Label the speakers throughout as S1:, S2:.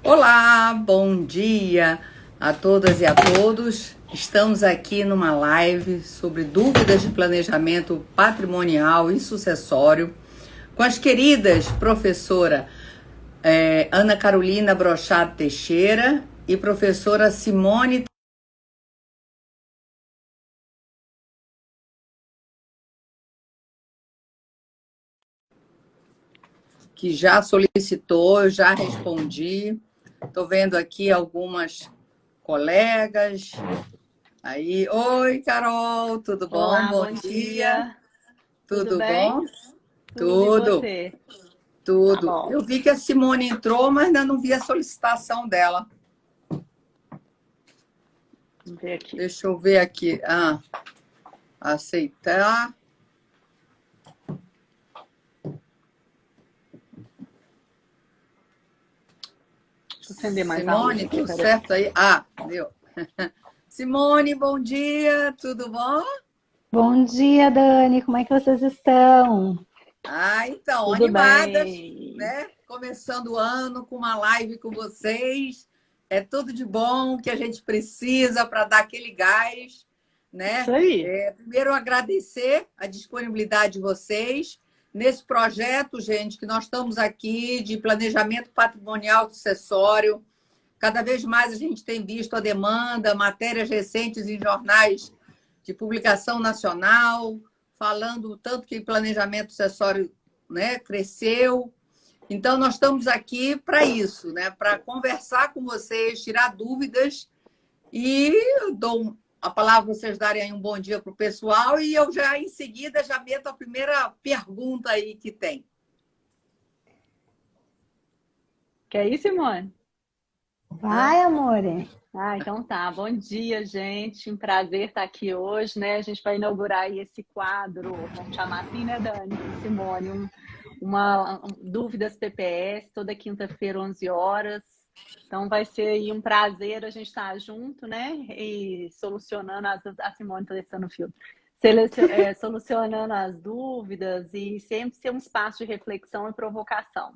S1: Olá, bom dia a todas e a todos. Estamos aqui numa live sobre dúvidas de planejamento patrimonial e sucessório com as queridas professora Ana Carolina Brochado Teixeira e professora Simone, que já solicitou, eu já respondi. Estou vendo aqui algumas colegas. Aí, oi, Carol, tudo bom?
S2: Olá,
S1: Bom
S2: bom
S1: dia.
S2: dia. Tudo
S1: Tudo
S2: bem?
S1: bom?
S2: Tudo e
S1: Tudo,
S2: você? Tá
S1: tudo.
S2: bom.
S1: Eu vi que a Simone entrou, mas ainda não vi a solicitação dela.
S2: Vamos ver aqui.
S1: Deixa eu ver aqui. Aceitar.
S2: Deixa eu acender mais a luz
S1: Simone,
S2: aqui,
S1: deu
S2: peraí.
S1: certo aí? Deu. Simone, bom dia, tudo bom?
S3: Bom dia, Dani. Como é que vocês estão?
S1: Então,
S2: Tudo
S1: animadas,
S2: bem.
S1: né? Começando o ano com uma live com vocês. É tudo de bom que a gente precisa para dar aquele gás,
S2: Isso
S1: né?
S2: aí.
S1: Primeiro, agradecer a disponibilidade de vocês nesse projeto, gente, que nós estamos aqui de planejamento patrimonial sucessório. Cada vez mais a gente tem visto a demanda, matérias recentes em jornais de publicação nacional, falando o tanto que o planejamento sucessório, né, cresceu. Então, nós estamos aqui para isso, né, para conversar com vocês, tirar dúvidas, e eu dou a palavra para vocês darem aí um bom dia para o pessoal, e eu já, em seguida, já meto a primeira pergunta aí que tem.
S2: Que é isso, Simone?
S1: Hã?
S3: Vai, amore.
S2: Então tá. Bom dia, gente. Um prazer estar aqui hoje, né? A gente vai inaugurar aí esse quadro, vamos chamar assim, né, Dani e Simone? Dúvidas PPS, toda quinta-feira, 11 horas. Então vai ser aí um prazer a gente estar junto, né? E solucionando a Simone está deixando o filtro. Solucionando as dúvidas e sempre ser um espaço de reflexão e provocação.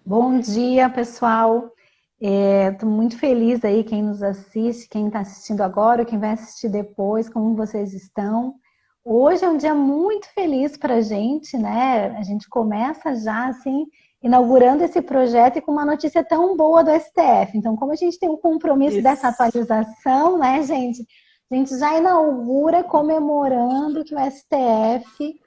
S3: Bom dia, pessoal. Estou muito feliz aí quem nos assiste, quem está assistindo agora, quem vai assistir depois, como vocês estão. Hoje é um dia muito feliz para a gente, né? A gente começa já assim inaugurando esse projeto e com uma notícia tão boa do STF. Então, como a gente tem um compromisso dessa
S2: Isso.
S3: atualização, né, gente? A gente já inaugura comemorando que o STF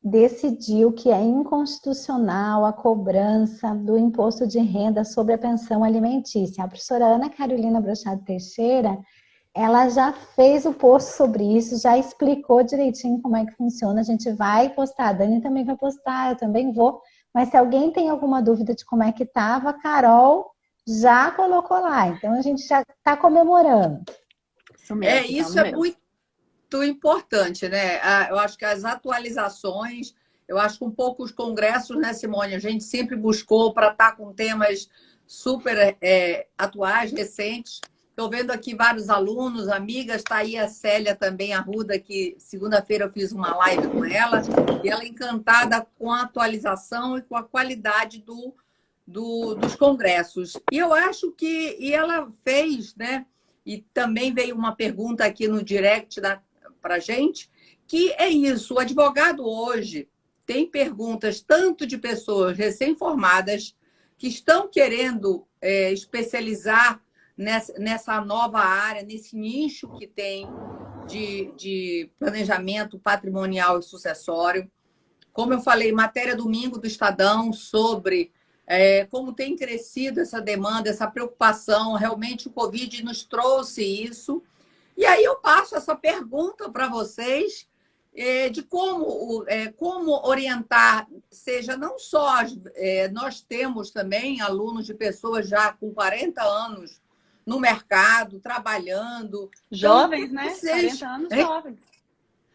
S3: decidiu que é inconstitucional a cobrança do imposto de renda sobre a pensão alimentícia. A professora Ana Carolina Brochado Teixeira, ela já fez o post sobre isso, já explicou direitinho como é que funciona. A gente vai postar, a Dani também vai postar, eu também vou. Mas se alguém tem alguma dúvida de como é que estava, a Carol já colocou lá. Então a gente já está comemorando.
S2: Isso mesmo,
S1: Isso
S2: estamos
S1: é
S2: mesmo.
S1: muito importante, né? Eu acho que as atualizações, eu acho que um pouco os congressos, né, Simone? A gente sempre buscou para estar com temas super atuais, recentes. Estou vendo aqui vários alunos, amigas, está aí a Célia também, a Ruda, que segunda-feira eu fiz uma live com ela, e ela encantada com a atualização e com a qualidade dos congressos. E eu acho que e ela fez, né? E também veio uma pergunta aqui no direct para a gente, que é isso, o advogado hoje tem perguntas tanto de pessoas recém-formadas que estão querendo especializar nessa nova área, nesse nicho que tem de planejamento patrimonial e sucessório. Como eu falei, matéria domingo do Estadão sobre como tem crescido essa demanda, essa preocupação. Realmente o Covid nos trouxe isso. E aí eu passo essa pergunta para vocês de como orientar, seja não só, nós temos também alunos de pessoas já com 40 anos no mercado, trabalhando. Então, o que
S2: Jovens, né?
S1: vocês...
S2: 40 anos jovens.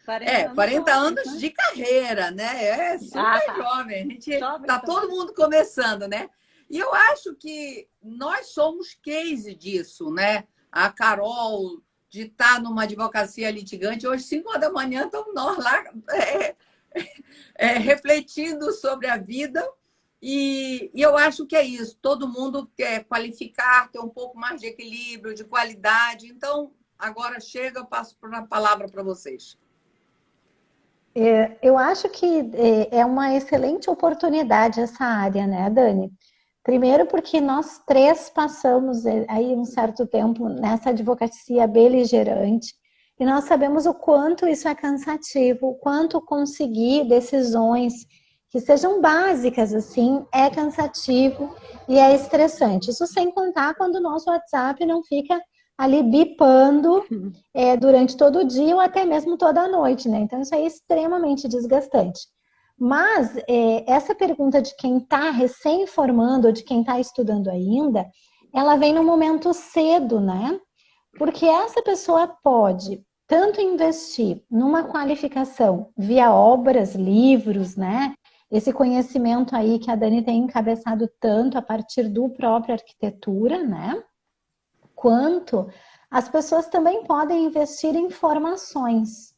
S2: 40 anos
S1: 40
S2: jovens,
S1: anos
S2: né?
S1: de carreira, né? É super
S2: Ah,
S1: jovem. A gente
S2: jovens
S1: está todo
S2: também.
S1: mundo começando, né? E eu acho que nós somos case disso, né? A Carol, de estar numa advocacia litigante, hoje, 5 horas da manhã, estamos nós lá refletindo sobre a vida E eu acho que é isso. Todo mundo quer qualificar, ter um pouco mais de equilíbrio, de qualidade. Então, agora chega, eu passo a palavra para vocês.
S3: Eu acho que é uma excelente oportunidade essa área, né, Dani? Primeiro porque nós três passamos aí um certo tempo nessa advocacia beligerante e nós sabemos o quanto isso é cansativo, o quanto conseguir decisões que sejam básicas assim é cansativo e é estressante. Isso sem contar quando o nosso WhatsApp não fica ali bipando durante todo o dia ou até mesmo toda a noite, né? Então isso é extremamente desgastante. Mas essa pergunta de quem está recém-formando ou de quem está estudando ainda, ela vem no momento cedo, né? Porque essa pessoa pode tanto investir numa qualificação via obras, livros, né? Esse conhecimento aí que a Dani tem encabeçado tanto a partir do próprio arquitetura, né? Quanto as pessoas também podem investir em formações.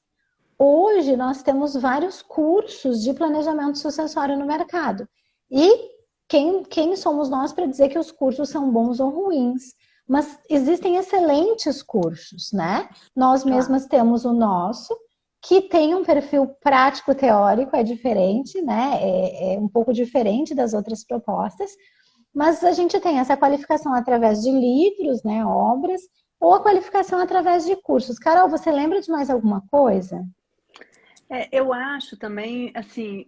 S3: Hoje nós temos vários cursos de planejamento sucessório no mercado. E quem somos nós para dizer que os cursos são bons ou ruins? Mas existem excelentes cursos, né? Nós mesmas temos o nosso, que tem um perfil prático-teórico, é diferente, né? É um pouco diferente das outras propostas, mas a gente tem essa qualificação através de livros, né? Obras, ou a qualificação através de cursos. Carol, você lembra de mais alguma coisa?
S2: Eu acho também, assim,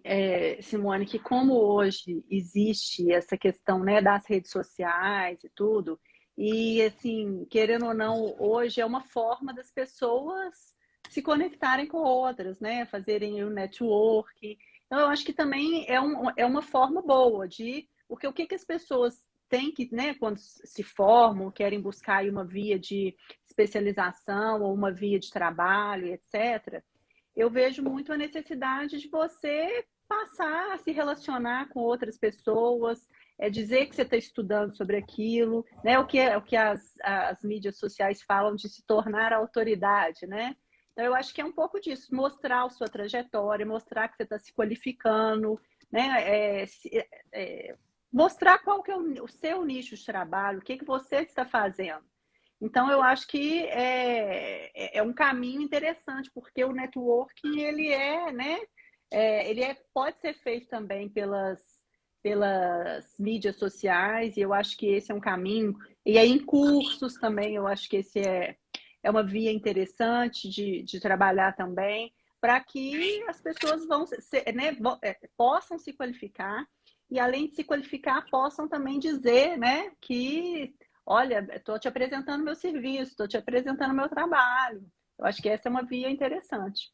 S2: Simone, que como hoje existe essa questão, né, das redes sociais e tudo, e assim, querendo ou não, hoje é uma forma das pessoas se conectarem com outras, né, fazerem o network. Então, eu acho que também é uma forma boa de, porque o que que as pessoas têm que, né, quando se formam, querem buscar aí uma via de especialização ou uma via de trabalho, etc., eu vejo muito a necessidade de você passar a se relacionar com outras pessoas, dizer que você está estudando sobre aquilo, né? O que as mídias sociais falam de se tornar autoridade, né? Então, eu acho que é um pouco disso, mostrar a sua trajetória, mostrar que você está se qualificando, né? Mostrar qual que é o seu nicho de trabalho, o que que você está fazendo. Então, eu acho que é um caminho interessante, porque o networking, ele né? Pode ser feito também pelas mídias sociais, e eu acho que esse é um caminho. E aí, em cursos também, eu acho que esse é uma via interessante de trabalhar também, para que as pessoas possam se qualificar, e além de se qualificar, possam também dizer, né, que olha, estou te apresentando meu serviço, estou te apresentando meu trabalho. Eu acho que essa é uma via interessante.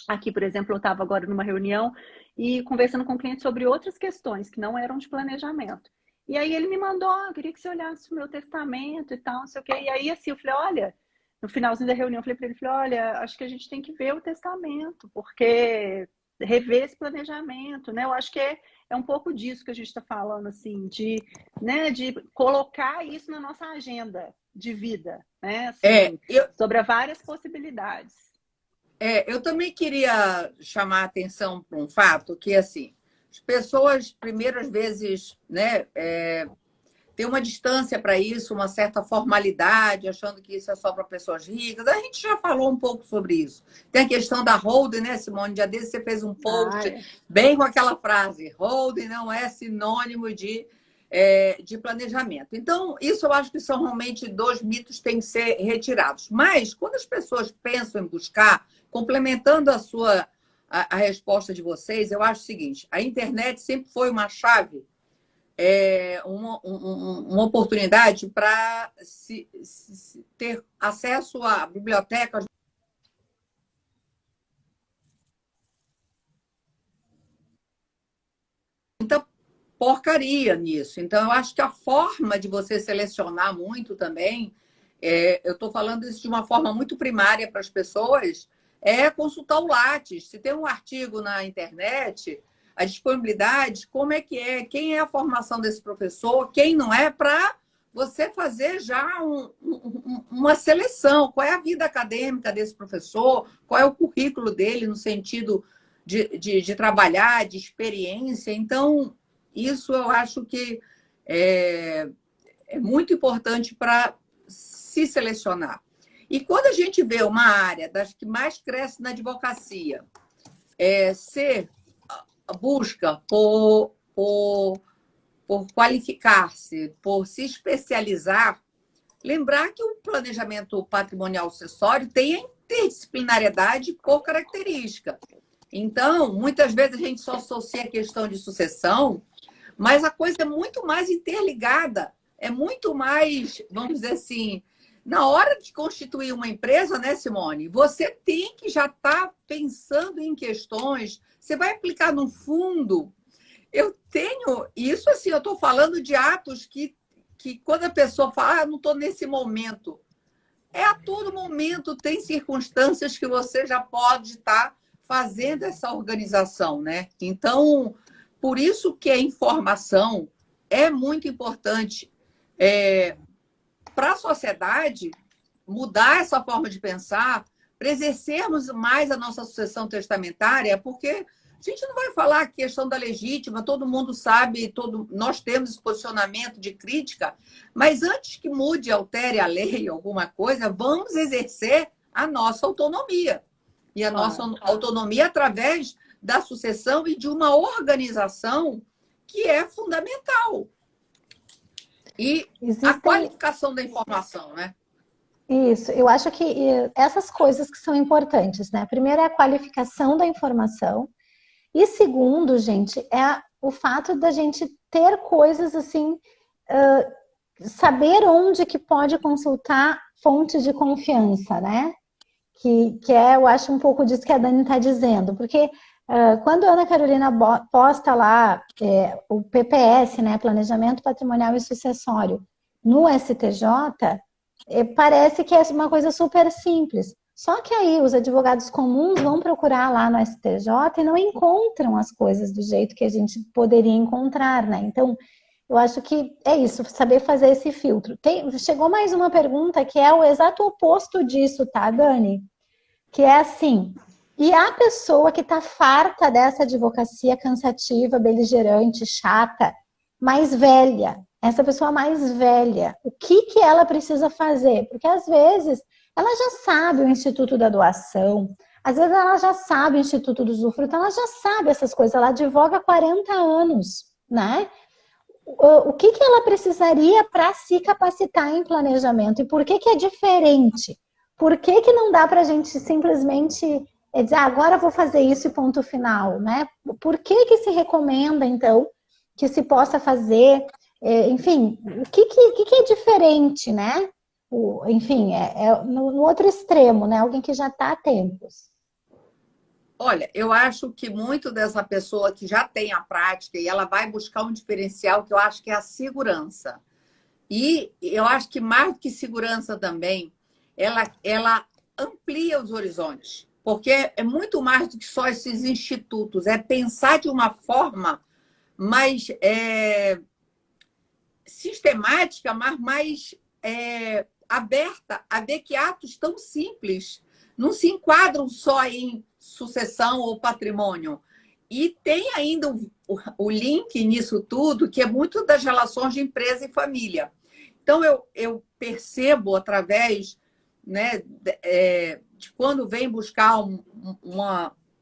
S2: Aqui, por exemplo, eu estava agora numa reunião e conversando com o cliente sobre outras questões que não eram de planejamento. E aí ele me mandou, eu queria que você olhasse o meu testamento e tal, não sei o quê. E aí, assim, eu falei, olha, no finalzinho da reunião, eu falei para ele, olha, acho que a gente tem que ver o testamento, porque rever esse planejamento, né? Eu acho que é um pouco disso que a gente está falando, assim, de colocar isso na nossa agenda de vida, né? Assim, sobre várias possibilidades.
S1: Eu também queria chamar a atenção para um fato que, assim, as pessoas, primeiras vezes, né, tem uma distância para isso, uma certa formalidade, achando que isso é só para pessoas ricas. A gente já falou um pouco sobre isso. Tem a questão da holding, né, Simone? Dia desse você fez um post bem com aquela frase: holding não é sinônimo de planejamento. Então, isso eu acho que são realmente dois mitos que têm que ser retirados. Mas, quando as pessoas pensam em buscar, complementando a resposta de vocês, eu acho o seguinte: a internet sempre foi uma chave, uma oportunidade para se ter acesso a bibliotecas. Muita porcaria nisso. Então, eu acho que a forma de você selecionar muito também, eu estou falando isso de uma forma muito primária para as pessoas, é consultar o Lattes. Se tem um artigo na internet, a disponibilidade, como é que é, quem é a formação desse professor, quem não é, para você fazer já uma seleção. Qual é a vida acadêmica desse professor, qual é o currículo dele no sentido de trabalhar, de experiência. Então, isso eu acho que é muito importante para se selecionar. E quando a gente vê uma área das que mais cresce na advocacia, ser busca por qualificar-se, por se especializar, lembrar que o planejamento patrimonial sucessório tem a interdisciplinariedade por característica. Então, muitas vezes a gente só associa a questão de sucessão, mas a coisa é muito mais interligada, é muito mais, vamos dizer assim, na hora de constituir uma empresa, né, Simone? Você tem que já estar pensando em questões, você vai aplicar no fundo. Eu tenho, isso assim, eu estou falando de atos que quando a pessoa fala, não estou nesse momento, a todo momento tem circunstâncias que você já pode estar fazendo essa organização, né? Então, por isso que a informação é muito importante para a sociedade mudar essa forma de pensar, para exercermos mais a nossa sucessão testamentária, porque a gente não vai falar a questão da legítima, todo mundo sabe, nós temos esse posicionamento de crítica, mas antes que mude, altere a lei, alguma coisa, vamos exercer a nossa autonomia. E a nossa autonomia através da sucessão e de uma organização que é fundamental. E a qualificação da informação, né?
S3: Isso, eu acho que essas coisas que são importantes, né? Primeiro é a qualificação da informação. E segundo, gente, é o fato da gente ter coisas assim, saber onde que pode consultar fonte de confiança, né? Que eu acho um pouco disso que a Dani está dizendo, porque quando a Ana Carolina posta lá o PPS, né, Planejamento Patrimonial e Sucessório, no STJ, parece que é uma coisa super simples. Só que aí os advogados comuns vão procurar lá no STJ e não encontram as coisas do jeito que a gente poderia encontrar, né? Então, eu acho que é isso, saber fazer esse filtro. Chegou mais uma pergunta que é o exato oposto disso, tá, Dani? Que é assim, e a pessoa que está farta dessa advocacia cansativa, beligerante, chata, mais velha, essa pessoa mais velha, o que ela precisa fazer? Porque às vezes ela já sabe o Instituto da Doação, às vezes ela já sabe o Instituto do Usufruto, ela já sabe essas coisas, ela advoga há 40 anos, né? O que ela precisaria para se capacitar em planejamento? E por que é diferente? Por que não dá para a gente simplesmente dizer, agora eu vou fazer isso e ponto final, né? Por que se recomenda, então, que se possa fazer? Enfim, o que é diferente, né? Enfim, no outro extremo, né? Alguém que já está há tempos.
S1: Olha, eu acho que muito dessa pessoa que já tem a prática e ela vai buscar um diferencial que eu acho que é a segurança. E eu acho que mais do que segurança também, ela amplia os horizontes, porque é muito mais do que só esses institutos, é pensar de uma forma mais sistemática, mas mais aberta a ver que atos tão simples não se enquadram só em sucessão ou patrimônio. E tem ainda o link nisso tudo, que é muito das relações de empresa e família. Então, eu percebo através, né, de quando vem buscar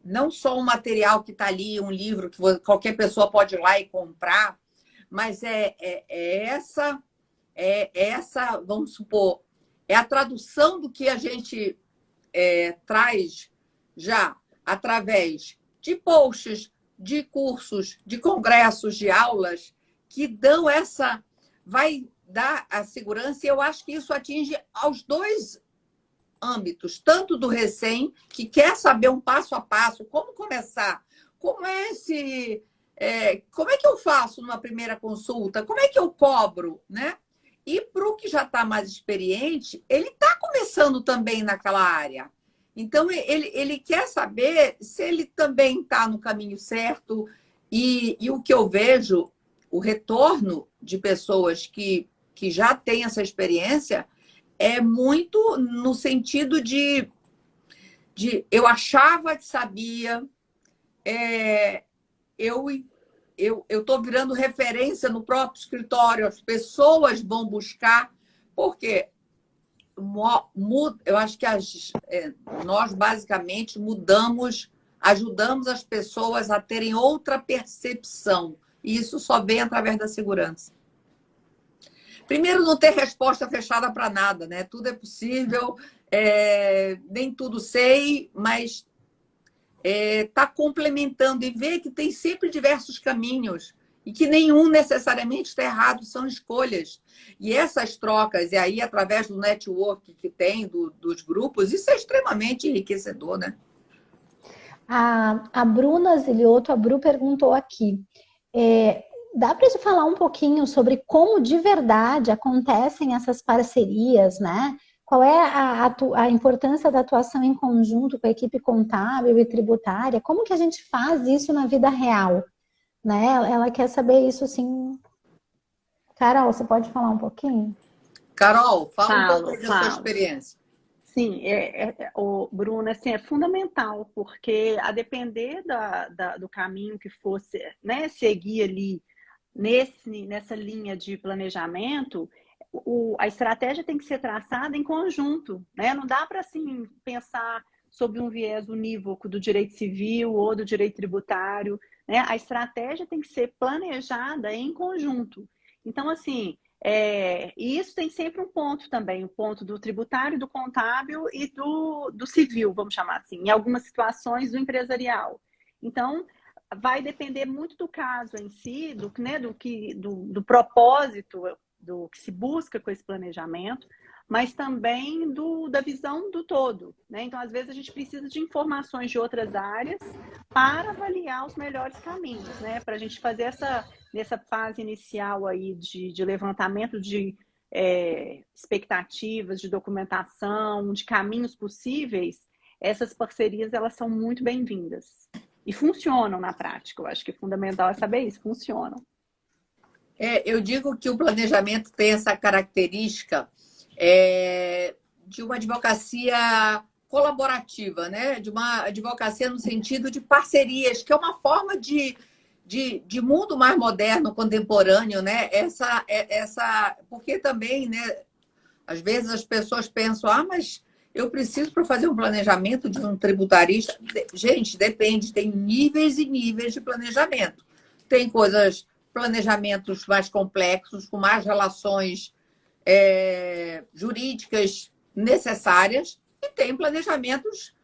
S1: não só um material que está ali, um livro que qualquer pessoa pode ir lá e comprar, mas essa, vamos supor, é a tradução do que a gente traz já através de posts, de cursos, de congressos, de aulas, que dão vai dar a segurança, e eu acho que isso atinge aos dois âmbitos, tanto do recém, que quer saber um passo a passo, como começar, como é que eu faço numa primeira consulta, como é que eu cobro, né? E para o que já está mais experiente, ele está começando também naquela área. Então, ele quer saber se ele também está no caminho certo. E o que eu vejo, o retorno de pessoas que já têm essa experiência, é muito no sentido de eu achava que sabia, eu eu estou virando referência no próprio escritório, as pessoas vão buscar, porque eu acho que nós basicamente ajudamos as pessoas a terem outra percepção, e isso só vem através da segurança. Primeiro, não ter resposta fechada para nada, né? Tudo é possível, nem tudo sei, mas tá complementando e ver que tem sempre diversos caminhos e que nenhum necessariamente está errado, são escolhas. E essas trocas, e aí através do network que tem, dos grupos, isso é extremamente enriquecedor, né?
S3: A Bruna Zilioto, a Bru perguntou aqui, dá para você falar um pouquinho sobre como de verdade acontecem essas parcerias, né? Qual é a importância da atuação em conjunto com a equipe contábil e tributária? Como que a gente faz isso na vida real? Né? Ela quer saber isso, assim. Carol, você pode falar um pouquinho?
S1: Carol, fala um pouco da sua experiência.
S2: Sim, Bruna, assim, é fundamental, porque a depender do caminho que fosse, né, seguir ali nessa linha de planejamento, a estratégia tem que ser traçada em conjunto, né? Não dá para, assim, pensar sob um viés unívoco do direito civil ou do direito tributário, né? A estratégia tem que ser planejada em conjunto. Então, assim, e isso tem sempre um ponto também, o ponto do tributário, do contábil e do civil, vamos chamar assim, em algumas situações do empresarial. Então, vai depender muito do caso em si, do propósito, do que se busca com esse planejamento, mas também da visão do todo, né? Então, às vezes, a gente precisa de informações de outras áreas para avaliar os melhores caminhos, né? Para a gente fazer nessa fase inicial aí de levantamento de expectativas, de documentação, de caminhos possíveis, essas parcerias, elas são muito bem-vindas. E funcionam na prática. Eu acho que é fundamental é saber isso, funcionam.
S1: Eu digo que o planejamento tem essa característica de uma advocacia colaborativa, né? De uma advocacia no sentido de parcerias, que é uma forma de mundo mais moderno, contemporâneo, né? Porque também, né? Às vezes as pessoas pensam, mas eu preciso para fazer um planejamento de um tributarista. Gente, depende, tem níveis e níveis de planejamento. Tem planejamentos mais complexos, com mais relações jurídicas necessárias, e tem planejamentos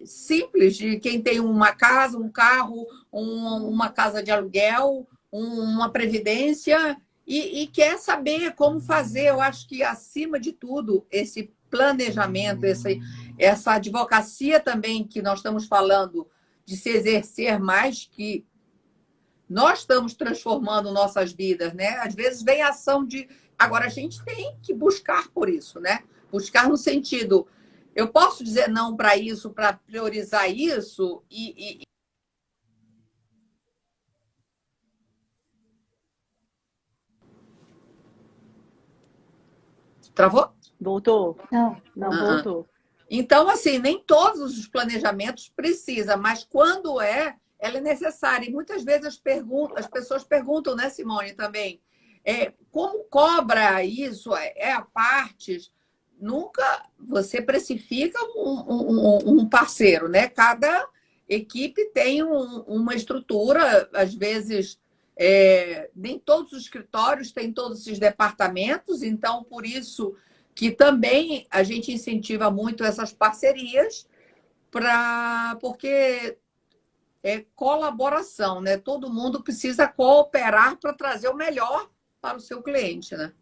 S1: simples, de quem tem uma casa, um carro, uma casa de aluguel, uma previdência, e quer saber como fazer. Eu acho que, acima de tudo, esse planejamento, essa advocacia também que nós estamos falando de se exercer mais, que nós estamos transformando nossas vidas, né? Às vezes vem a ação de... Agora, a gente tem que buscar por isso, né? Buscar no sentido... Eu posso dizer não para isso, para priorizar isso Travou?
S2: Voltou?
S3: Não.
S2: Voltou.
S1: Então, assim, nem todos os planejamentos precisam, mas quando ela é necessária. E muitas vezes as pessoas perguntam, né, Simone, também, como cobra isso? A partes? Nunca você precifica um parceiro, né? Cada equipe tem uma estrutura, às vezes nem todos os escritórios têm todos esses departamentos, então por isso que também a gente incentiva muito essas parcerias, porque é colaboração, né? Todo mundo precisa cooperar para trazer o melhor para o seu cliente, né?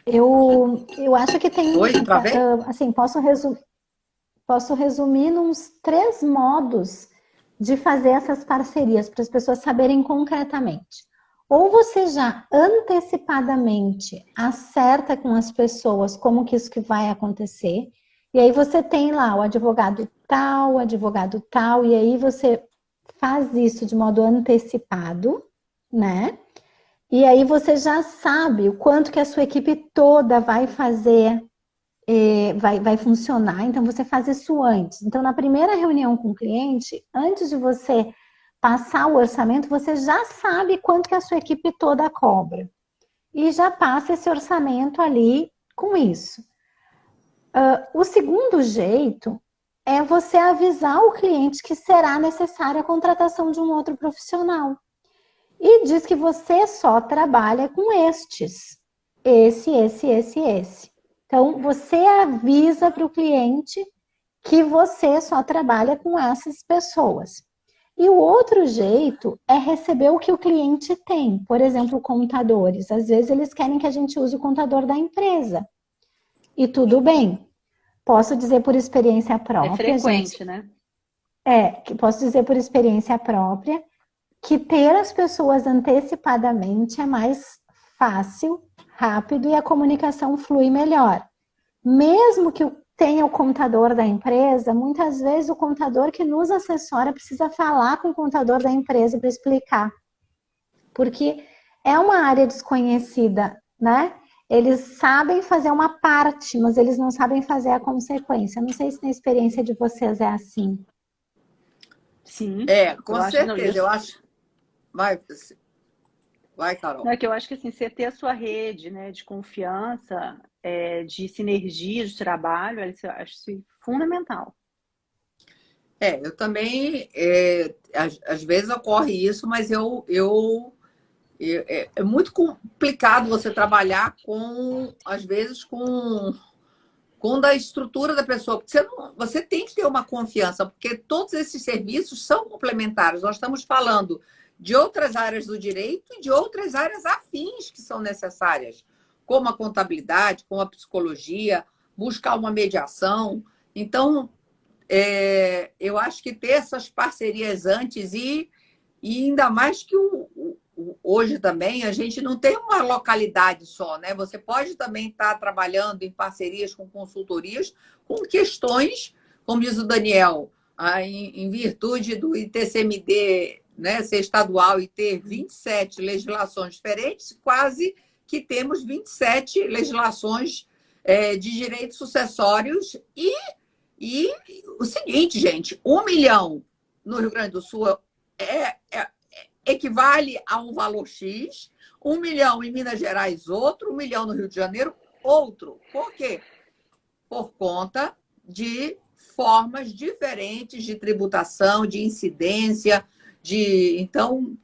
S3: Eu acho que tem...
S1: Oi, travei?
S3: Assim, posso resumir nos 3 modos de fazer essas parcerias, para as pessoas saberem concretamente. Ou você já antecipadamente acerta com as pessoas como que isso que vai acontecer, e aí você tem lá o advogado tal, e aí você faz isso de modo antecipado, né? E aí você já sabe o quanto que a sua equipe toda vai fazer vai funcionar, então você faz isso antes. Então, na primeira reunião com o cliente, antes de você passar o orçamento, você já sabe quanto que a sua equipe toda cobra. E já passa esse orçamento ali com isso. O segundo jeito é você avisar o cliente que será necessária a contratação de um outro profissional. E diz que você só trabalha com estes. Esse. Então, você avisa para o cliente que você só trabalha com essas pessoas. E o outro jeito é receber o que o cliente tem. Por exemplo, contadores. Às vezes eles querem que a gente use o contador da empresa. E tudo bem. Posso dizer por experiência própria.
S2: É frequente, né?
S3: Posso dizer por experiência própria que ter as pessoas antecipadamente é mais fácil, rápido e a comunicação flui melhor. Mesmo que tenha o contador da empresa, muitas vezes o contador que nos assessora precisa falar com o contador da empresa para explicar. Porque é uma área desconhecida, né? Eles sabem fazer uma parte, mas eles não sabem fazer a consequência. Não sei se na experiência de vocês é assim.
S2: Sim.
S1: Com certeza. Eu acho. Vai, Carol.
S2: Não, é que eu acho que assim, você ter a sua rede, né, de confiança, de sinergia de trabalho, eu acho isso fundamental.
S1: Eu também, às vezes ocorre isso, mas é muito complicado você trabalhar às vezes, com da estrutura da pessoa. Porque você tem que ter uma confiança, porque todos esses serviços são complementares. Nós estamos falando de outras áreas do direito e de outras áreas afins que são necessárias, como a contabilidade, como a psicologia, buscar uma mediação. Então, eu acho que ter essas parcerias antes e ainda mais que hoje também a gente não tem uma localidade só, né? Você pode também estar trabalhando em parcerias com consultorias com questões, como diz o Daniel, em virtude do ITCMD, né, ser estadual e ter 27 legislações diferentes, quase que temos 27 legislações de direitos sucessórios e o seguinte, gente, 1 milhão no Rio Grande do Sul equivale a um valor X, 1 milhão em Minas Gerais, outro, 1 milhão no Rio de Janeiro, outro. Por quê? Por conta de formas diferentes de tributação, de incidência, então,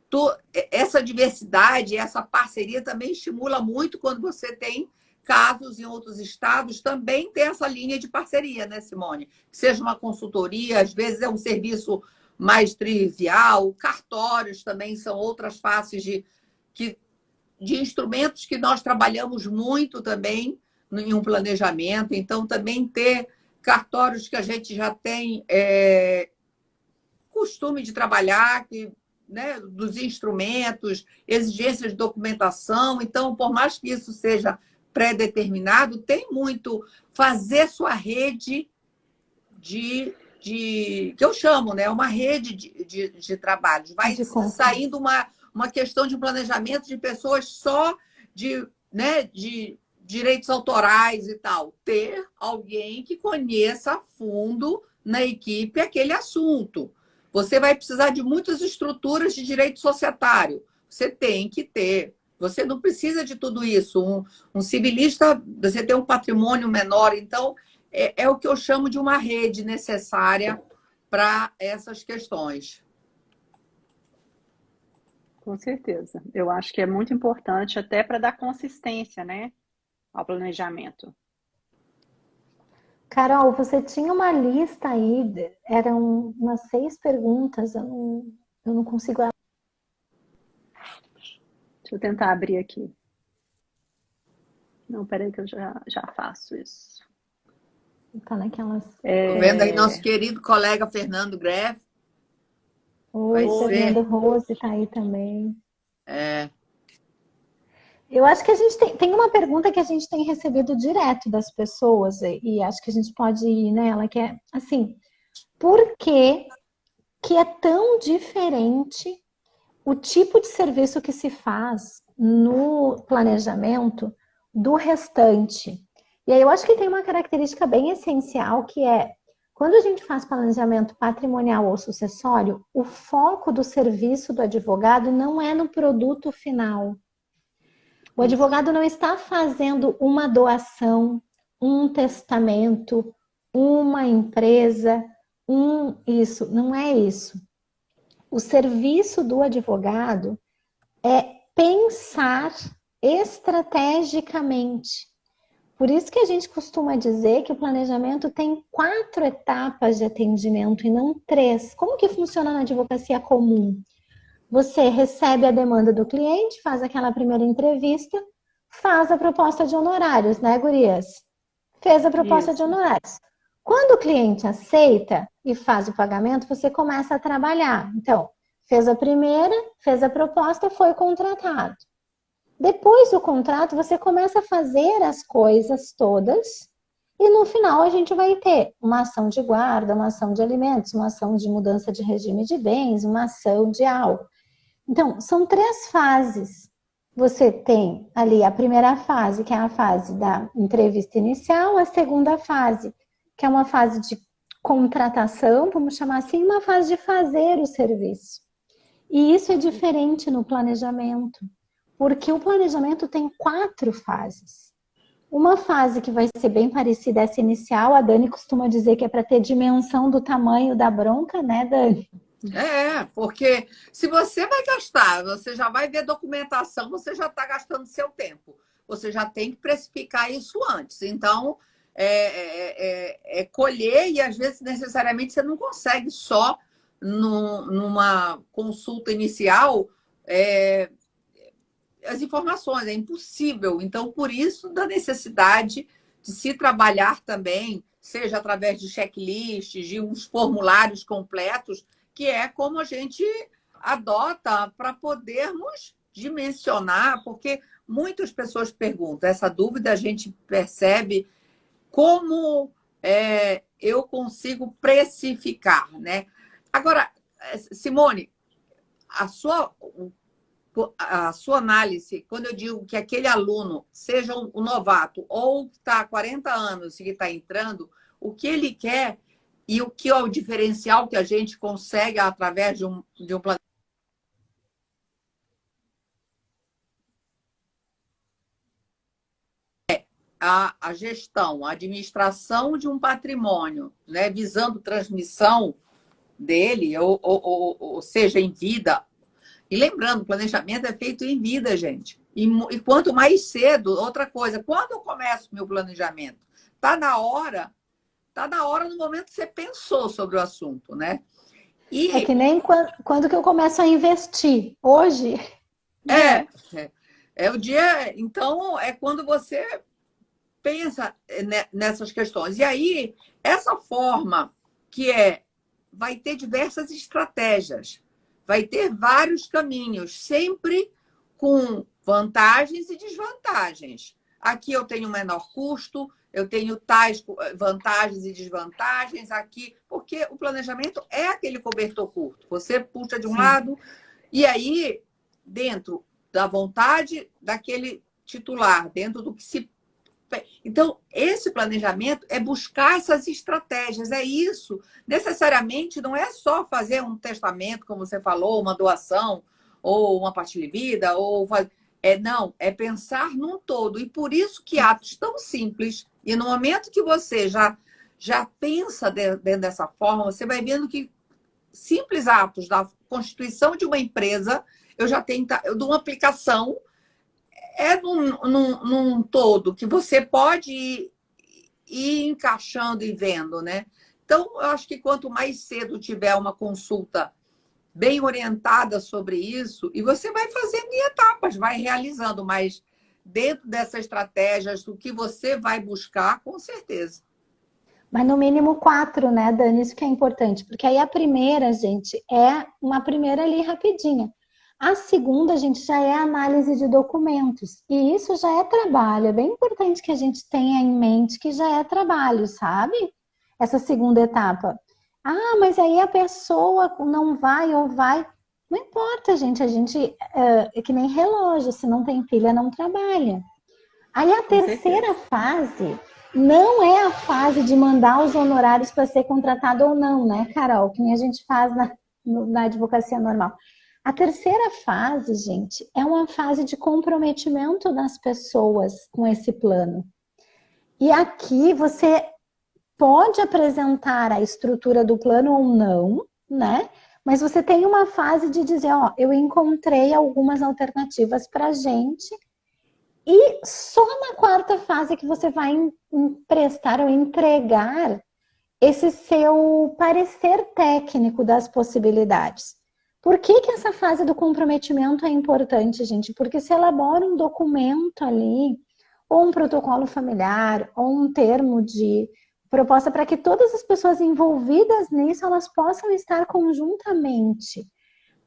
S1: essa diversidade, essa parceria também estimula muito quando você tem casos em outros estados, também tem essa linha de parceria, né, Simone? Seja uma consultoria, às vezes é um serviço mais trivial, cartórios também são outras faces de instrumentos que nós trabalhamos muito também em um planejamento. Então, também ter cartórios que a gente já tem costume de trabalhar, né, dos instrumentos, exigências de documentação. Então, por mais que isso seja pré-determinado, tem muito fazer sua rede que eu chamo, né, uma rede de trabalho. Vai saindo uma questão de planejamento de pessoas só de direitos autorais e tal. Ter alguém que conheça a fundo na equipe aquele assunto. Você vai precisar de muitas estruturas de direito societário. Você tem que ter. Você não precisa de tudo isso. Um civilista, você tem um patrimônio menor. Então, é o que eu chamo de uma rede necessária para essas questões.
S2: Com certeza. Eu acho que é muito importante até para dar consistência, né, ao planejamento.
S3: Carol, você tinha uma lista aí, eram umas 6 perguntas, eu não consigo...
S2: Deixa eu tentar abrir aqui. Não, peraí que eu já faço isso.
S3: Tá naquelas...
S1: Tô vendo aí nosso querido colega Fernando Greff.
S3: Oi, Fernando Rose tá aí também. Eu acho que a gente tem uma pergunta que a gente tem recebido direto das pessoas e acho que a gente pode ir nela, que é assim, por que é tão diferente o tipo de serviço que se faz no planejamento do restante? E aí eu acho que tem uma característica bem essencial que é, quando a gente faz planejamento patrimonial ou sucessório, o foco do serviço do advogado não é no produto final. O advogado não está fazendo uma doação, um testamento, uma empresa, isso, não é isso. O serviço do advogado é pensar estrategicamente. Por isso que a gente costuma dizer que o planejamento tem 4 etapas de atendimento e não 3. Como que funciona na advocacia comum? Você recebe a demanda do cliente, faz aquela primeira entrevista, faz a proposta de honorários, né, gurias? Fez a proposta de honorários. Quando o cliente aceita e faz o pagamento, você começa a trabalhar. Então, fez a primeira, fez a proposta, foi contratado. Depois do contrato, você começa a fazer as coisas todas e no final a gente vai ter uma ação de guarda, uma ação de alimentos, uma ação de mudança de regime de bens, uma ação de algo. Então, são 3 fases. Você tem ali a primeira fase, que é a fase da entrevista inicial, a segunda fase, que é uma fase de contratação, vamos chamar assim, uma fase de fazer o serviço. E isso é diferente no planejamento, porque o planejamento tem 4 fases. Uma fase que vai ser bem parecida a essa inicial, a Dani costuma dizer que é para ter dimensão do tamanho da bronca, né, Dani?
S1: Porque se você vai gastar, você já vai ver documentação, você já está gastando seu tempo. Você já tem que precificar isso antes. Então, colher e, às vezes, necessariamente, você não consegue só numa consulta inicial as informações, é impossível. Então, por isso, da necessidade de se trabalhar também, seja através de checklists, de uns formulários completos, que é como a gente adota para podermos dimensionar, porque muitas pessoas perguntam, essa dúvida a gente percebe como eu consigo precificar, né? Agora, Simone, a sua análise, quando eu digo que aquele aluno, seja um novato ou que está há 40 anos e que está entrando, o que ele quer e o que é o diferencial que a gente consegue através de um plano. A gestão, a administração de um patrimônio, né, visando transmissão dele, ou seja, em vida. E lembrando, o planejamento é feito em vida, gente. E quanto mais cedo, outra coisa, quando eu começo meu planejamento? Está na hora no momento que você pensou sobre o assunto, né?
S3: É que nem quando que eu começo a investir. Hoje?
S1: É o dia... Então, é quando você pensa nessas questões. E aí, essa forma vai ter diversas estratégias, vai ter vários caminhos, sempre com vantagens e desvantagens. Aqui eu tenho menor custo, eu tenho tais vantagens e desvantagens aqui, porque o planejamento é aquele cobertor curto. Você puxa de um lado, e aí, dentro da vontade daquele titular, dentro do que se... Então, esse planejamento é buscar essas estratégias, é isso. Necessariamente, não é só fazer um testamento, como você falou, uma doação, ou uma partilha de vida, não, é pensar num todo. E por isso que atos tão simples, e no momento que você já pensa dentro dessa forma, você vai vendo que simples atos da constituição de uma empresa, eu já tenho de uma aplicação, num todo, que você pode ir encaixando e vendo, né? Então, eu acho que quanto mais cedo tiver uma consulta bem orientada sobre isso, e você vai fazendo em etapas, vai realizando, mas dentro dessas estratégias, do que você vai buscar, com certeza.
S3: Mas no mínimo 4, né, Dani? Isso que é importante, porque aí a primeira, gente, é uma primeira ali rapidinha. A segunda, gente, já é análise de documentos. E isso já é trabalho. É bem importante que a gente tenha em mente que já é trabalho, sabe? Essa segunda etapa. Ah, mas aí a pessoa não vai ou vai. Não importa, gente. A gente é que nem relógio. Se não tem pilha, não trabalha. Aí a terceira fase não é a fase de mandar os honorários para ser contratado ou não, né, Carol? Que nem a gente faz na advocacia normal. A terceira fase, gente, é uma fase de comprometimento das pessoas com esse plano. E aqui você pode apresentar a estrutura do plano ou não, né? Mas você tem uma fase de dizer, ó, eu encontrei algumas alternativas para a gente. E só na quarta fase que você vai emprestar ou entregar esse seu parecer técnico das possibilidades. Por que que essa fase do comprometimento é importante, gente? Porque se elabora um documento ali, ou um protocolo familiar, ou um termo de proposta para que todas as pessoas envolvidas nisso, elas possam estar conjuntamente.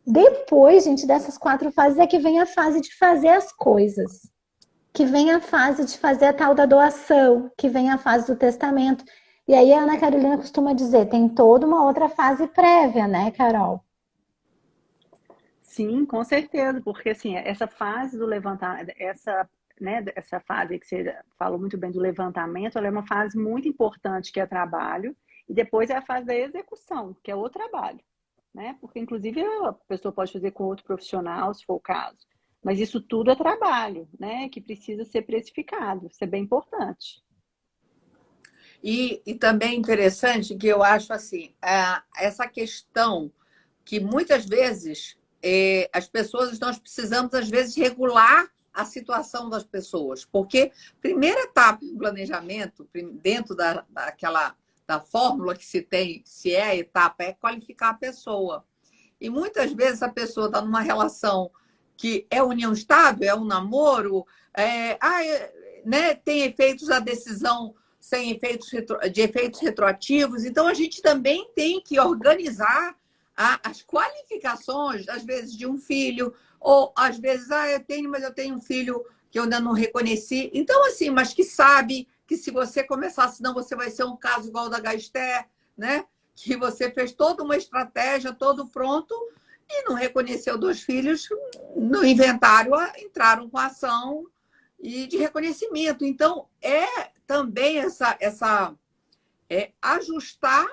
S3: Depois, gente, dessas 4 fases é que vem a fase de fazer as coisas, que vem a fase de fazer a tal da doação, que vem a fase do testamento. E aí a Ana Carolina costuma dizer, tem toda uma outra fase prévia, né, Carol?
S2: Sim, com certeza, porque assim, essa fase do levantamento, essa fase que você falou muito bem do levantamento, ela é uma fase muito importante que é trabalho, e depois é a fase da execução, que é o trabalho, né? Porque inclusive a pessoa pode fazer com outro profissional, se for o caso. Mas isso tudo é trabalho, né? Que precisa ser precificado, isso é bem importante.
S1: E também interessante que eu acho assim, essa questão que muitas vezes as pessoas, nós precisamos às vezes regular a situação das pessoas, porque a primeira etapa do planejamento, dentro da fórmula que se tem, se é a etapa, é qualificar a pessoa. E muitas vezes a pessoa está numa relação que é união estável, é um namoro, né, tem efeitos da decisão sem efeitos retroativos. Então, a gente também tem que organizar as qualificações, às vezes, de um filho, ou às vezes, mas eu tenho um filho que eu ainda não reconheci. Então, assim, mas que sabe que se você começar, senão você vai ser um caso igual o da Gasté, né? Que você fez toda uma estratégia, todo pronto, e não reconheceu 2 filhos, no inventário entraram com ação e de reconhecimento. Então, também ajustar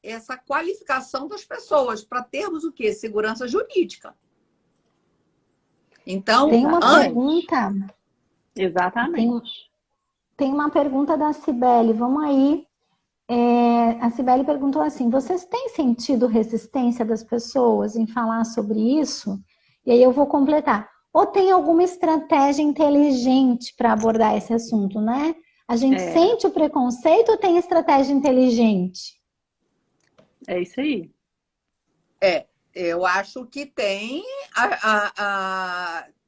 S1: essa qualificação das pessoas para termos o quê? Segurança jurídica. Então,
S3: tem uma pergunta.
S2: Exatamente.
S3: Tem uma pergunta da Cibele. Vamos aí. A Cibele perguntou assim, vocês têm sentido resistência das pessoas em falar sobre isso? E aí eu vou completar. Ou tem alguma estratégia inteligente para abordar esse assunto, né? A gente sente o preconceito ou tem estratégia inteligente?
S2: É isso aí.
S1: Eu acho que tem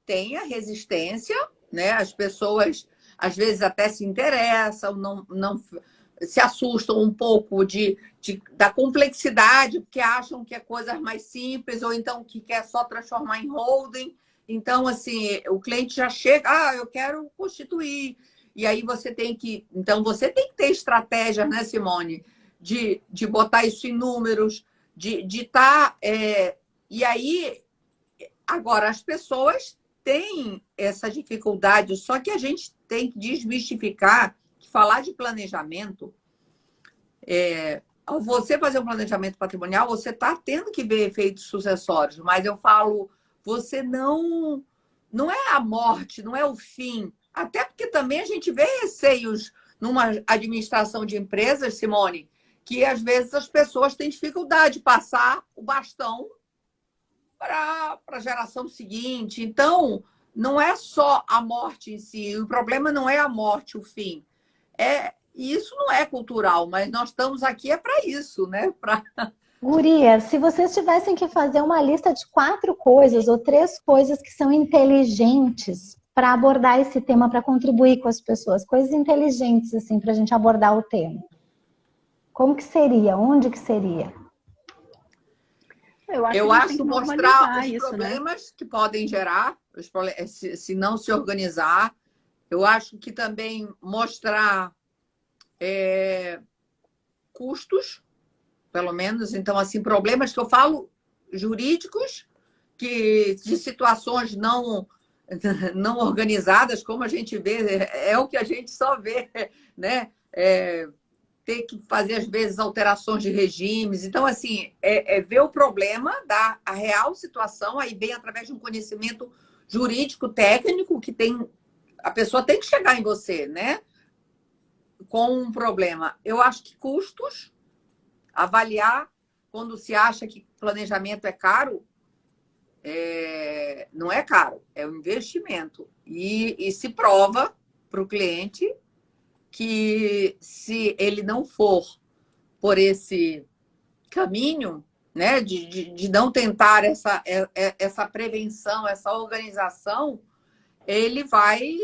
S1: tem a resistência, né? As pessoas às vezes até se interessam, não se assustam um pouco da complexidade, porque acham que é coisa mais simples, ou então que quer só transformar em holding. Então, assim, o cliente já chega, eu quero constituir. E aí você tem que ter estratégias, né, Simone? De botar isso em números, de estar... E aí, agora, as pessoas têm essa dificuldade, só que a gente tem que desmistificar que falar de planejamento, ao você fazer um planejamento patrimonial, você está tendo que ver efeitos sucessórios, mas eu falo, você não é a morte, não é o fim. Até porque também a gente vê receios numa administração de empresas, Simone, que às vezes as pessoas têm dificuldade de passar o bastão para a geração seguinte. Então, não é só a morte em si, o problema não é a morte, o fim. E isso não é cultural, mas nós estamos aqui para isso, né?
S3: Guria, se vocês tivessem que fazer uma lista de 4 coisas ou 3 coisas que são inteligentes para abordar esse tema, para contribuir com as pessoas, coisas inteligentes, assim, para a gente abordar o tema. Como que seria? Onde que seria?
S2: Eu acho
S1: mostrar os
S2: isso,
S1: problemas,
S2: né?
S1: que podem gerar, se não se organizar. Eu acho que também mostrar custos, pelo menos. Então, assim, problemas que eu falo jurídicos, de situações não organizadas, como a gente vê, é o que a gente só vê, né? ter que fazer, às vezes, alterações de regimes. Então, assim, ver o problema, dar a real situação, aí vem através de um conhecimento jurídico, técnico, que a pessoa tem que chegar em você, né? Com um problema. Eu acho que custos, avaliar quando se acha que planejamento é caro, não é caro, é um investimento. E se prova para o cliente que se ele não for por esse caminho, né, de não tentar essa prevenção, essa organização, ele vai...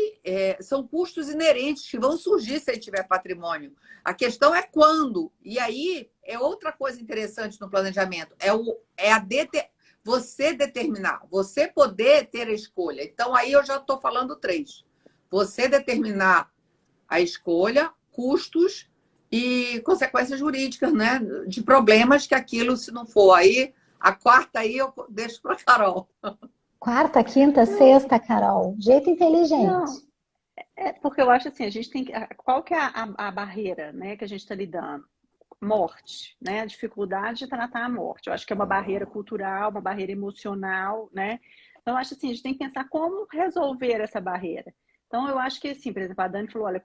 S1: são custos inerentes que vão surgir se ele tiver patrimônio. A questão é quando. E aí, é outra coisa interessante no planejamento. Você determinar, você poder ter a escolha. Então, aí eu já estou falando 3. Você determinar a escolha, custos e consequências jurídicas, né? De problemas que aquilo, se não for. Aí, a quarta aí eu deixo para a Carol.
S3: Quarta, quinta, sexta, Carol. Jeito inteligente.
S2: Não, porque eu acho assim, a gente tem que... Qual que é a barreira, né, que a gente está lidando? Morte, né? A dificuldade de tratar a morte. Eu acho que é uma barreira cultural, uma barreira emocional, né? Então, eu acho assim, a gente tem que pensar como resolver essa barreira. Então, eu acho que, assim, por exemplo, a Dani falou, olha,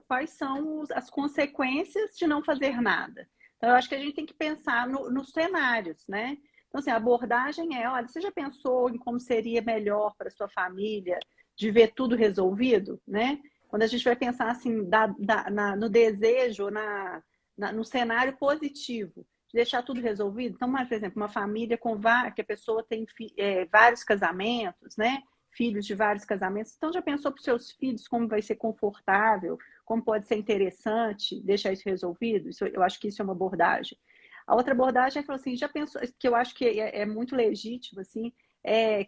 S2: quais são as consequências de não fazer nada? Então, eu acho que a gente tem que pensar nos cenários, né? Então, assim, a abordagem é, olha, você já pensou em como seria melhor para sua família de ver tudo resolvido, né? Quando a gente vai pensar, assim, no desejo, no cenário positivo, de deixar tudo resolvido. Então, por exemplo, uma família que a pessoa tem vários casamentos, né? Filhos de vários casamentos. Então, já pensou para os seus filhos como vai ser confortável, como pode ser interessante deixar isso resolvido? Eu acho que isso é uma abordagem. A outra abordagem é que, assim, já pensou, que eu acho que é muito legítimo, assim,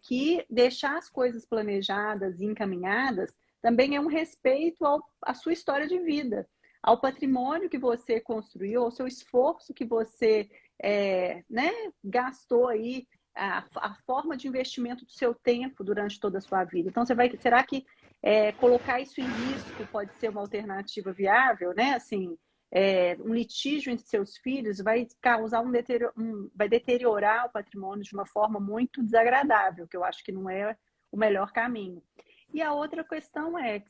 S2: que deixar as coisas planejadas e encaminhadas também é um respeito à sua história de vida, ao patrimônio que você construiu, ao seu esforço que você né, gastou aí, a forma de investimento do seu tempo durante toda a sua vida. Então, será que colocar isso em risco pode ser uma alternativa viável, né? Assim, um litígio entre seus filhos vai causar vai deteriorar o patrimônio de uma forma muito desagradável, que eu acho que não é o melhor caminho. E a outra questão é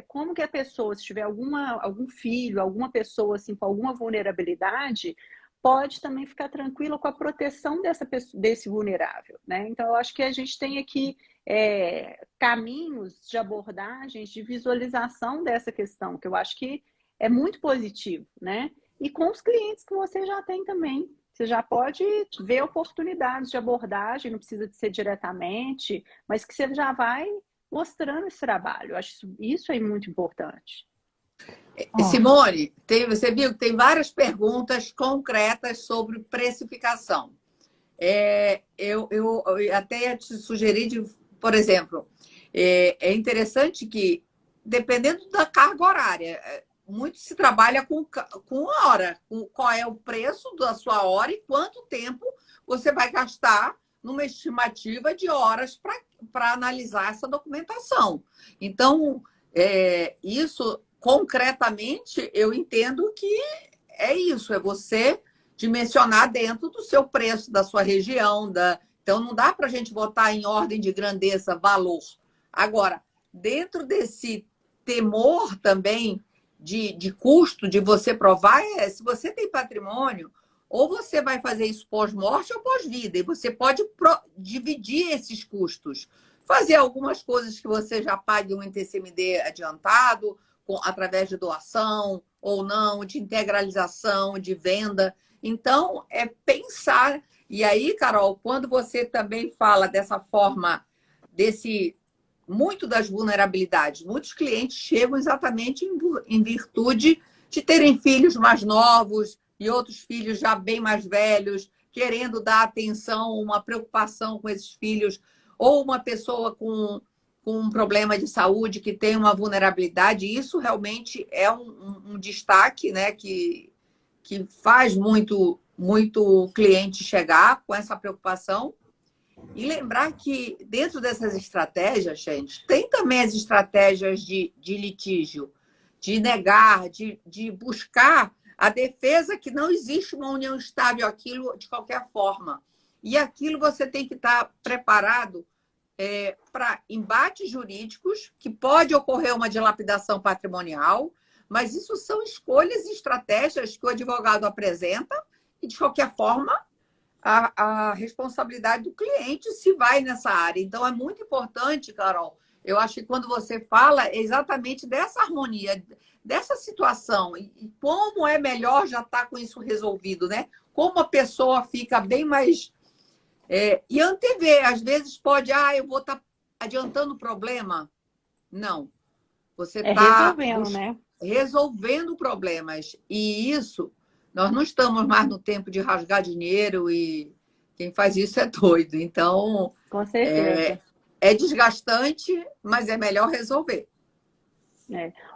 S2: como que a pessoa, se tiver algum filho, alguma pessoa assim, com alguma vulnerabilidade, pode também ficar tranquila com a proteção desse vulnerável, né? Então, eu acho que a gente tem aqui caminhos de abordagens, de visualização dessa questão, que eu acho que é muito positivo, né? E com os clientes que você já tem também. Você já pode ver oportunidades de abordagem, não precisa de ser diretamente, mas que você já vai mostrando esse trabalho. Eu acho isso é muito importante.
S1: Simone, você viu que tem várias perguntas concretas sobre precificação. Eu até ia te sugerir, por exemplo, é interessante que, dependendo da carga horária, muito se trabalha com hora, qual é o preço da sua hora e quanto tempo você vai gastar numa estimativa de horas para analisar essa documentação. Então, isso, concretamente, eu entendo que é isso, é você dimensionar dentro do seu preço, da sua região. Então, não dá para a gente botar em ordem de grandeza valor. Agora, dentro desse temor também de custo, de você provar, se você tem patrimônio, ou você vai fazer isso pós-morte ou pós-vida, e você pode dividir esses custos. Fazer algumas coisas que você já pague um ITCMD adiantado, através de doação ou não, de integralização, de venda. Então, é pensar. E aí, Carol, quando você também fala dessa forma, muito das vulnerabilidades, muitos clientes chegam exatamente em virtude de terem filhos mais novos e outros filhos já bem mais velhos, querendo dar atenção, uma preocupação com esses filhos, ou uma pessoa com um problema de saúde que tem uma vulnerabilidade. Isso realmente é um destaque, né, que faz muito cliente chegar com essa preocupação. E lembrar que dentro dessas estratégias, gente, tem também as estratégias de litígio. de negar, de buscar a defesa que não existe uma união estável aquilo de qualquer forma. E aquilo você tem que estar preparado para embates jurídicos, que pode ocorrer uma dilapidação patrimonial, mas isso são escolhas e estratégias que o advogado apresenta e, de qualquer forma, a responsabilidade do cliente se vai nessa área. Então, é muito importante, Carol, eu acho que quando você fala exatamente dessa harmonia, dessa situação, e como é melhor já estar com isso resolvido, né? Como a pessoa fica bem mais... e antever, às vezes pode, eu vou estar adiantando o problema. Não. Você está
S2: resolvendo, né?
S1: resolvendo problemas. E isso, nós não estamos mais no tempo de rasgar dinheiro e quem faz isso é doido. Então,
S2: Com certeza.
S1: é desgastante, mas é melhor resolver.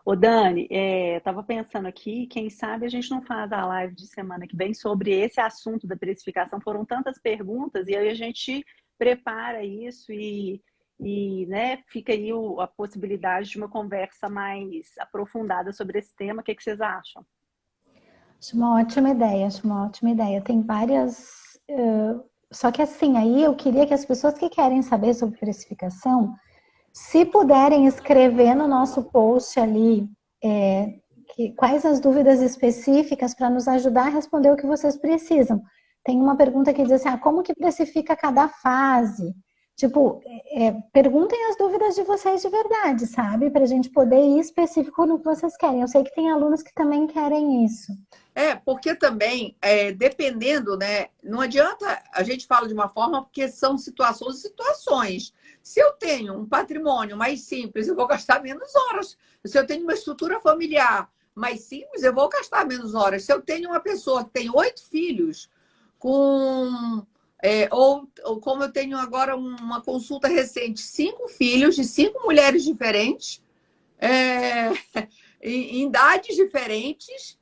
S2: Ô, Dani, eu estava pensando aqui, quem sabe a gente não faz a live de semana que vem sobre esse assunto da precificação. Foram tantas perguntas e aí a gente prepara isso e né, fica aí a possibilidade de uma conversa mais aprofundada sobre esse tema. O que vocês acham?
S3: Acho uma ótima ideia, acho uma ótima ideia. Tem várias... Só que assim, aí eu queria que as pessoas que querem saber sobre precificação, se puderem escrever no nosso post ali quais as dúvidas específicas para nos ajudar a responder o que vocês precisam. Tem uma pergunta que diz assim, como que precifica cada fase? Tipo, perguntem as dúvidas de vocês de verdade, sabe? Para a gente poder ir específico no que vocês querem. Eu sei que tem alunos que também querem isso.
S1: Porque também, dependendo, né? Não adianta a gente fala de uma forma porque são situações e situações. Se eu tenho um patrimônio mais simples, eu vou gastar menos horas. Se eu tenho uma estrutura familiar mais simples, eu vou gastar menos horas. Se eu tenho uma pessoa que tem 8 filhos, ou como eu tenho agora uma consulta recente, 5 filhos de 5 mulheres diferentes, em idades diferentes.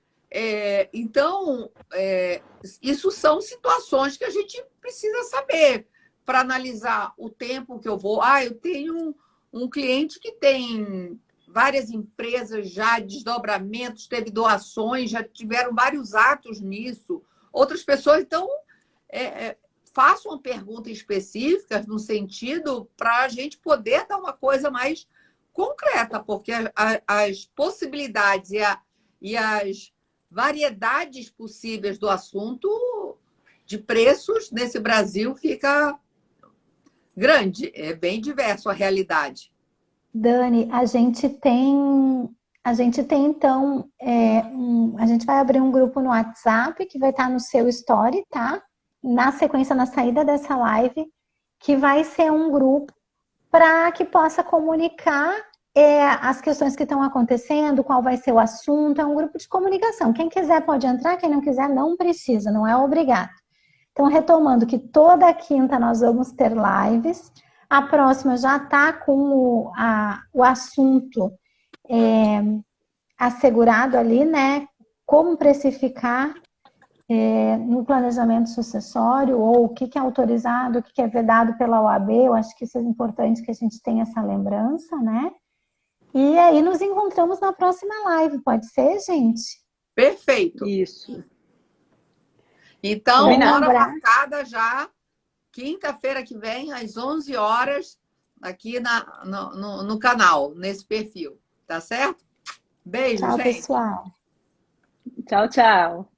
S1: Então, isso são situações que a gente precisa saber para analisar o tempo que eu vou. Eu tenho um cliente que tem várias empresas já, desdobramentos, teve doações, já tiveram vários atos nisso. Outras pessoas, então, façam uma pergunta específica no sentido para a gente poder dar uma coisa mais concreta, porque as possibilidades e as variedades possíveis do assunto de preços nesse Brasil fica grande, é bem diverso a realidade.
S3: Dani, a gente tem então, a gente vai abrir um grupo no WhatsApp que vai estar no seu story, tá? Na sequência, na saída dessa live, que vai ser um grupo para que possa comunicar as questões que estão acontecendo, qual vai ser o assunto, é um grupo de comunicação. Quem quiser pode entrar, quem não quiser não precisa, não é obrigado. Então, retomando que toda quinta nós vamos ter lives, a próxima já está com o assunto assegurado ali, né? Como precificar no planejamento sucessório, ou o que é autorizado, o que é vedado pela OAB. Eu acho que isso é importante que a gente tenha essa lembrança, né? E aí nos encontramos na próxima live, pode ser, gente?
S1: Perfeito.
S2: Isso.
S1: Então, hora marcada já, quinta-feira que vem, às 11 horas, aqui no canal, nesse perfil. Tá certo? Beijo,
S3: Tchau,
S1: gente.
S3: pessoal.
S2: Tchau, tchau.